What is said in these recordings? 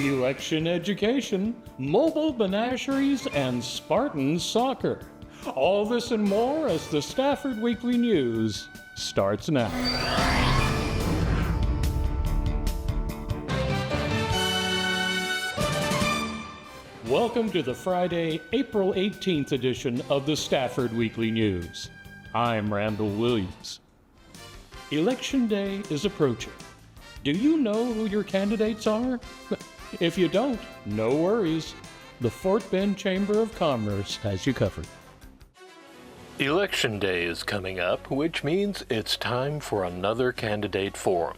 election education, mobile menageries, and Spartan soccer. All this and more as the Stafford Weekly News starts now. Welcome to the Friday, April 18th edition of the Stafford Weekly News. I'm Randall Williams. Election Day is approaching. Do you know who your candidates are? If you don't, no worries. The Fort Bend Chamber of Commerce has you covered. Election Day is coming up, which means it's time for another candidate forum.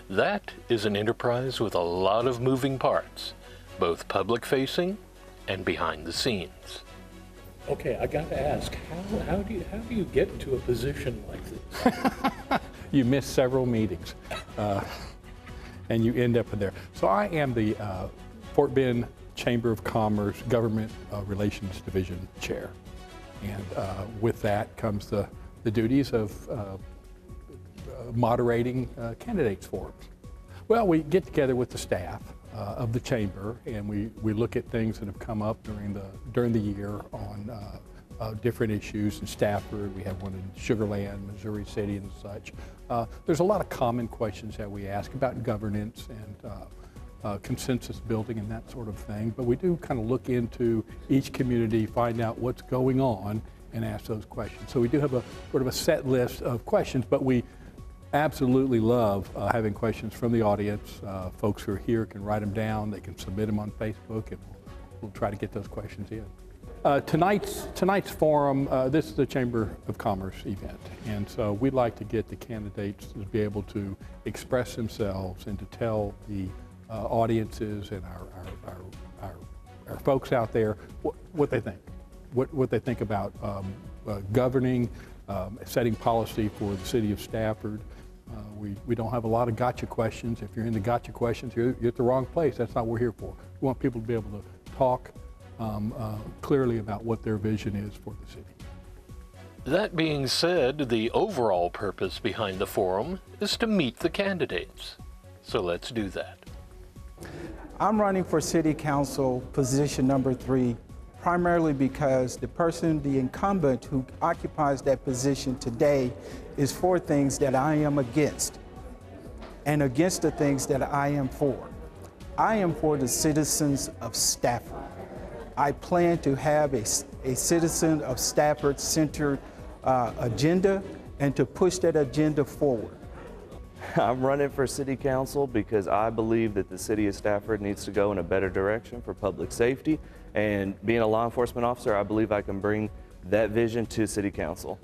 That is an enterprise with a lot of moving parts, both public-facing and behind the scenes. Okay, I got to ask, how do you get to a position like this? You miss several meetings, and you end up in there. So I am the Fort Bend Chamber of Commerce Government Relations Division Chair. And with that comes the duties of moderating candidates forums. Well, we get together with the staff of the chamber, and we look at things that have come up during the year on different issues in Stafford. We have one in Sugar Land, Missouri City, and such. There's a lot of common questions that we ask about governance and consensus building and that sort of thing. But we do kind of look into each community, find out what's going on, and ask those questions. So we do have a sort of a set list of questions, but we absolutely love having questions from the audience. Folks who are here can write them down. They can submit them on Facebook, and we'll try to get those questions in. Tonight's forum, this is the Chamber of Commerce event, and so we'd like to get the candidates to be able to express themselves and to tell the audiences and our folks out there what they think, what they think about governing, setting policy for the city of Stafford. We don't have a lot of gotcha questions. If you're into gotcha questions, you're at the wrong place. That's not what we're here for. We want people to be able to talk clearly about what their vision is for the city. That being said, the overall purpose behind the forum is to meet the candidates. So let's do that. I'm running for City Council position number 3, primarily because the incumbent who occupies that position today is for things that I am against and against the things that I am for. I am for the citizens of Stafford. I plan to have a citizen of Stafford-centered agenda and to push that agenda forward. I'm running for City Council because I believe that the City of Stafford needs to go in a better direction for public safety. And being a law enforcement officer, I believe I can bring that vision to City Council.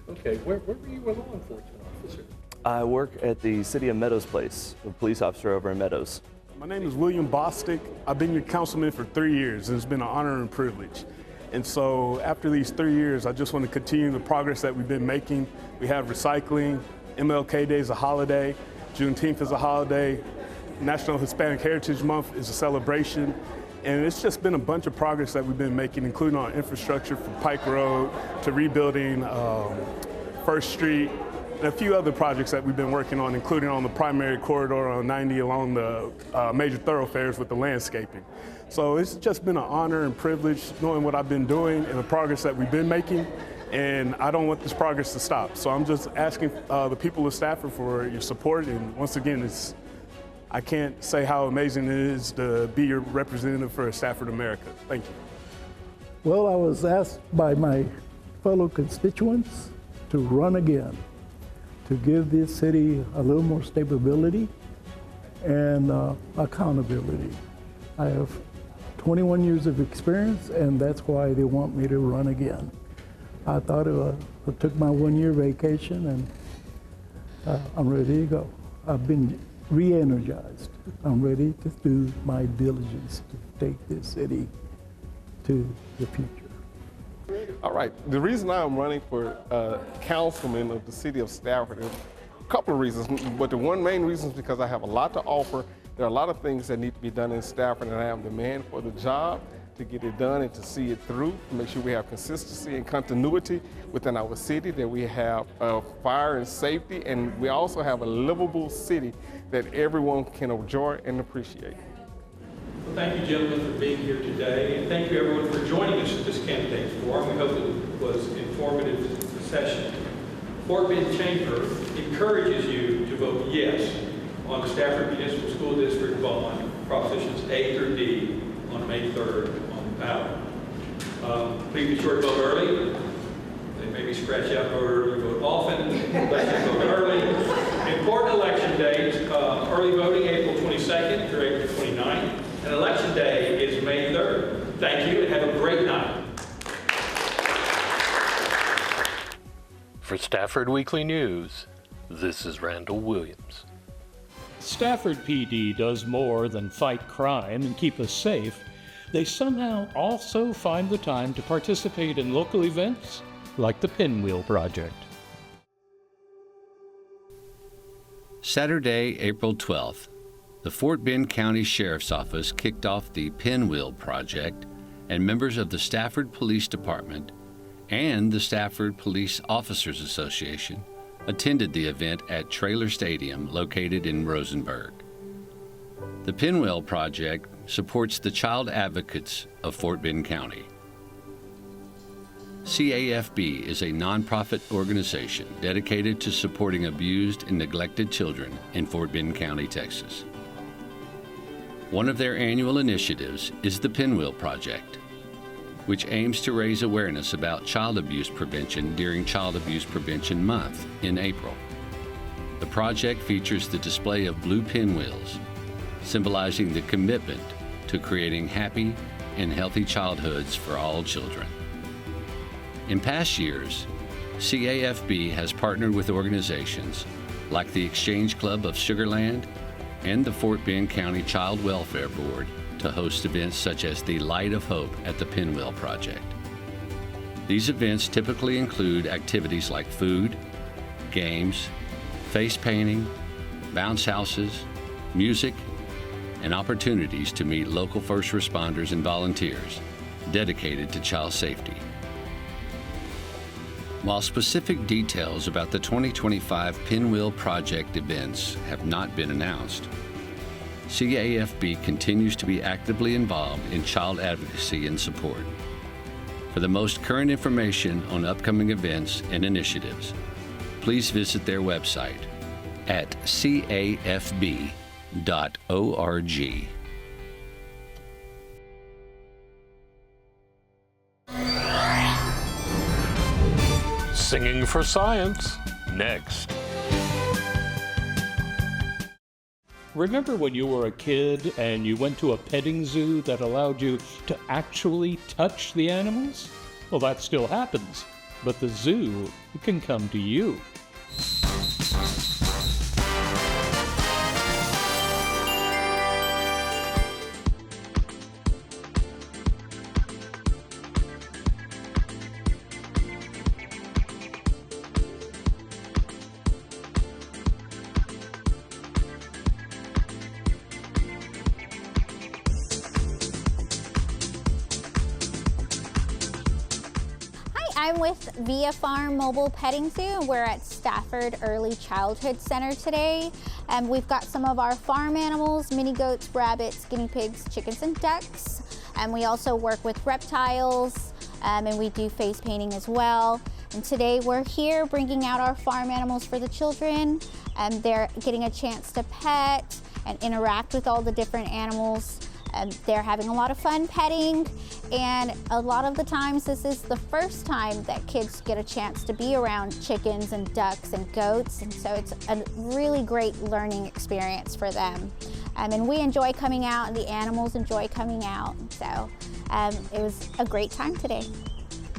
Okay, where were you a law enforcement officer? I work at the City of Meadows Place, a police officer over in Meadows. My name is William Bostick. I've been your councilman for 3 years, and it's been an honor and privilege. And so after these 3 years, I just want to continue the progress that we've been making. We have recycling, MLK Day is a holiday, Juneteenth is a holiday, National Hispanic Heritage Month is a celebration. And it's just been a bunch of progress that we've been making, including on infrastructure from Pike Road to rebuilding First Street, and a few other projects that we've been working on, including on the primary corridor on 90 along the major thoroughfares with the landscaping. So it's just been an honor and privilege knowing what I've been doing and the progress that we've been making, and I don't want this progress to stop. So I'm just asking the people of Stafford for your support, and once again, I can't say how amazing it is to be your representative for Stafford, America. Thank you. Well, I was asked by my fellow constituents to run again, to give this city a little more stability and accountability. I have 21 years of experience, and that's why they want me to run again. I thought I took my 1-year vacation, and I'm ready to go. I've been re-energized. I'm ready to do my diligence to take this city to the future. All right, the reason I'm running for councilman of the city of Stafford is a couple of reasons, but the one main reason is because I have a lot to offer. There are a lot of things that need to be done in Stafford, and I have demand for the job to get it done and to see it through, to make sure we have consistency and continuity within our city, that we have fire and safety, and we also have a livable city that everyone can enjoy and appreciate. Thank you, gentlemen, for being here today, and thank you, everyone, for joining us at this candidates forum. We hope it was an informative session. Fort Bend Chamber encourages you to vote yes on the Stafford Municipal School District bond, propositions A through D, on May 3rd on the ballot. Please be sure to vote early. They maybe scratch out vote early, vote often. Let's vote early. Important election dates: early voting April 22nd through April 29th, and election day is May 3rd. Thank you, and have a great night. For Stafford Weekly News, this is Randall Williams. Stafford PD does more than fight crime and keep us safe. They somehow also find the time to participate in local events like the Pinwheel Project. Saturday, April 12th, the Fort Bend County Sheriff's Office kicked off the Pinwheel Project, and members of the Stafford Police Department and the Stafford Police Officers Association attended the event at Trailer Stadium located in Rosenberg. The Pinwheel Project supports the child advocates of Fort Bend County. CAFB is a nonprofit organization dedicated to supporting abused and neglected children in Fort Bend County, Texas. One of their annual initiatives is the Pinwheel Project, which aims to raise awareness about child abuse prevention during Child Abuse Prevention Month in April. The project features the display of blue pinwheels, symbolizing the commitment to creating happy and healthy childhoods for all children. In past years, CAFB has partnered with organizations like the Exchange Club of Sugarland and the Fort Bend County Child Welfare Board to host events such as the Light of Hope at the Pinwheel Project. These events typically include activities like food, games, face painting, bounce houses, music, and opportunities to meet local first responders and volunteers dedicated to child safety. While specific details about the 2025 Pinwheel Project events have not been announced, CAFB continues to be actively involved in child advocacy and support. For the most current information on upcoming events and initiatives, please visit their website at cafb.org. Singing for Science, next. Remember when you were a kid and you went to a petting zoo that allowed you to actually touch the animals? Well, that still happens, but the zoo can come to you. I'm with Via Farm Mobile Petting Zoo, and we're at Stafford Early Childhood Center today. We've got some of our farm animals: mini goats, rabbits, guinea pigs, chickens, and ducks. We also work with reptiles, and we do face painting as well. And today we're here bringing out our farm animals for the children. They're getting a chance to pet and interact with all the different animals. They're having a lot of fun petting, and a lot of the times this is the first time that kids get a chance to be around chickens and ducks and goats, and so it's a really great learning experience for them. And we enjoy coming out, and the animals enjoy coming out, so it was a great time today.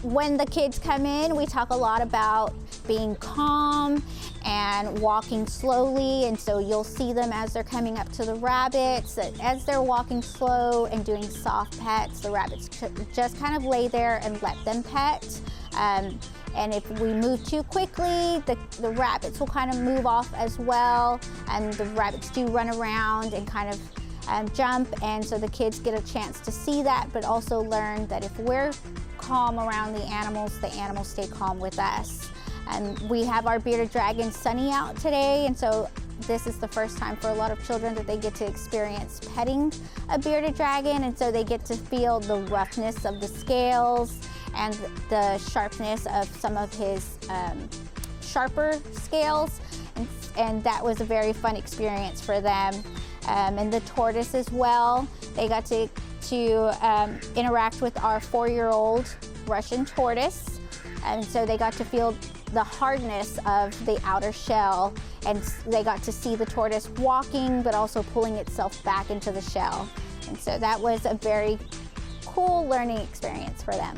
When the kids come in, we talk a lot about being calm and walking slowly, and so you'll see them as they're coming up to the rabbits. As they're walking slow and doing soft pets, the rabbits just kind of lay there and let them pet. And if we move too quickly, the rabbits will kind of move off as well, and the rabbits do run around and kind of jump, and so the kids get a chance to see that, but also learn that if we're calm around the animals stay calm with us. And we have our bearded dragon Sunny out today, and so this is the first time for a lot of children that they get to experience petting a bearded dragon, and so they get to feel the roughness of the scales and the sharpness of some of his sharper scales, and that was a very fun experience for them. And the tortoise as well, they got to interact with our 4-year-old Russian tortoise, and so they got to feel the hardness of the outer shell, and they got to see the tortoise walking but also pulling itself back into the shell. And so that was a very cool learning experience for them.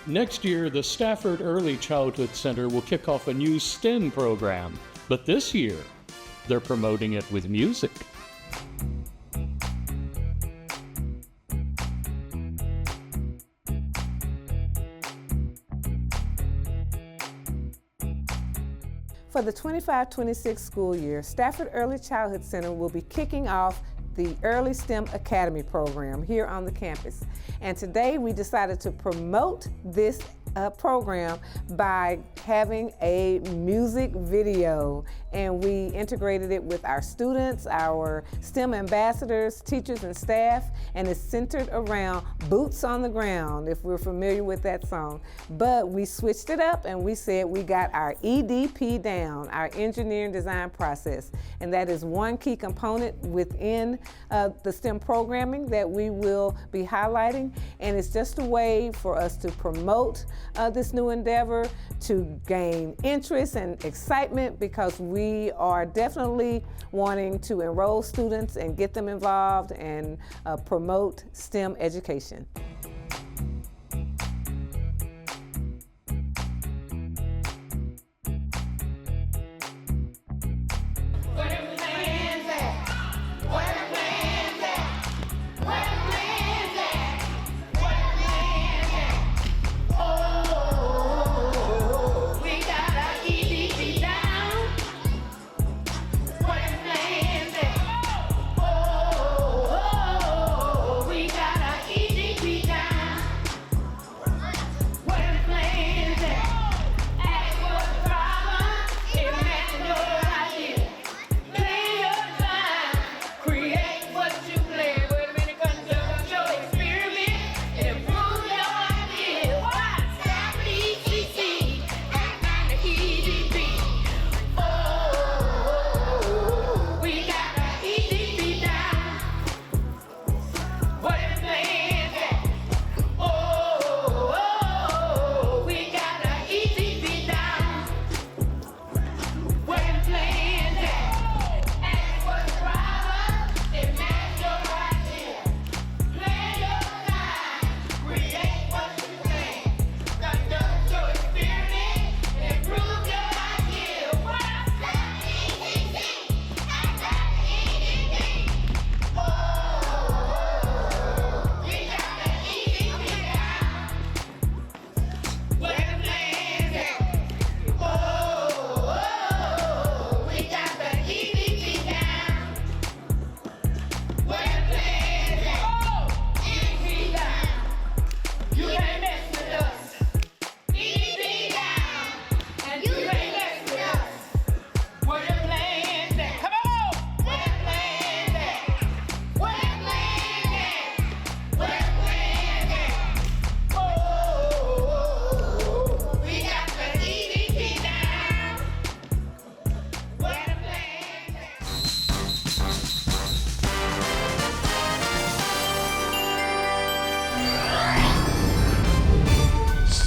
Next year, the Stafford Early Childhood Center will kick off a new STEM program, but this year, they're promoting it with music. For the 25-26 school year, Stafford Early Childhood Center will be kicking off the Early STEM Academy program here on the campus. And today we decided to promote this program by having a music video, and we integrated it with our students, our STEM ambassadors, teachers, and staff, and it's centered around Boots on the Ground, if we're familiar with that song. But we switched it up and we said we got our EDP down, our engineering design process, and that is one key component within the STEM programming that we will be highlighting, and it's just a way for us to promote this new endeavor, to gain interest and excitement, because we are definitely wanting to enroll students and get them involved and promote STEM education. We got our EDP down.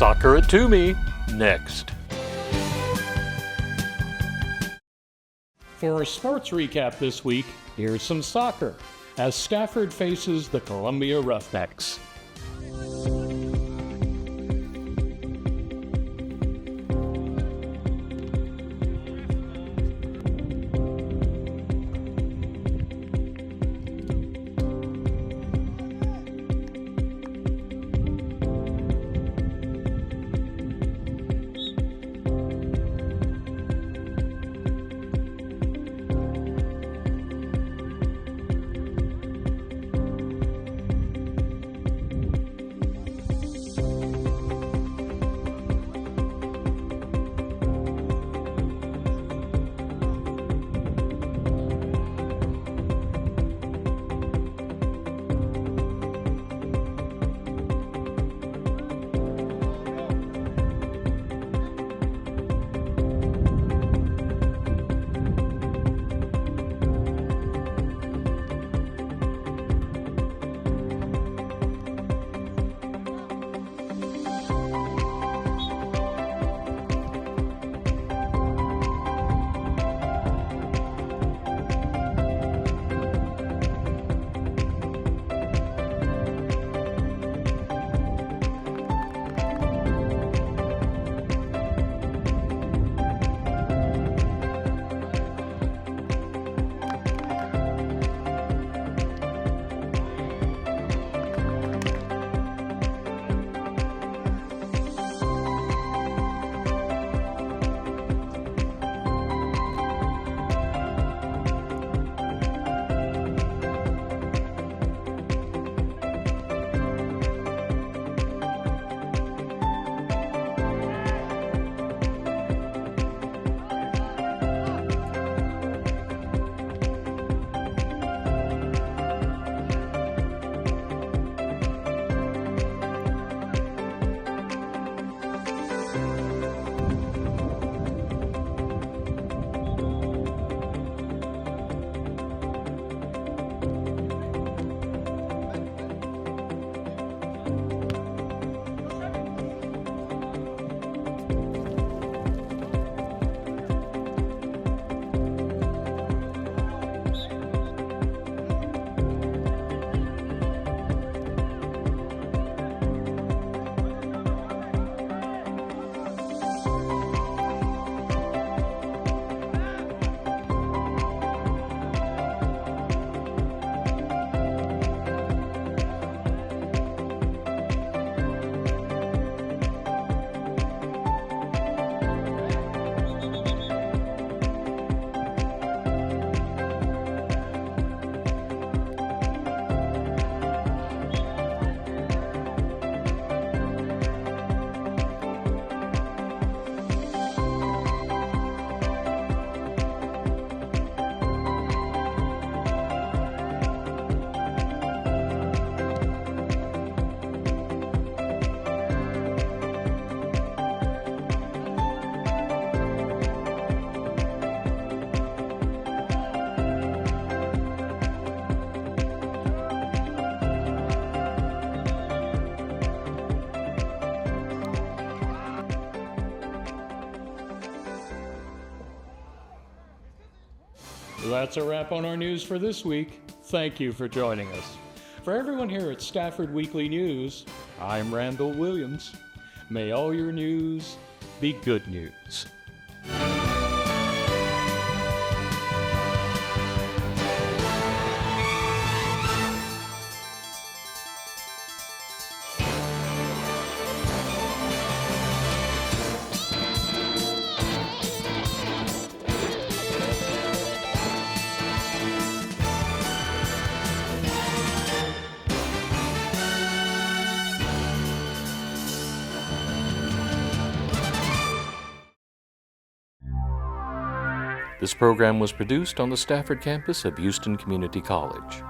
Soccer at Toomey, next. For a sports recap this week, here's some soccer as Stafford faces the Columbia Roughnecks. That's a wrap on our news for this week. Thank you for joining us. For everyone here at Stafford Weekly News, I'm Randall Williams. May all your news be good news. This program was produced on the Stafford campus of Houston Community College.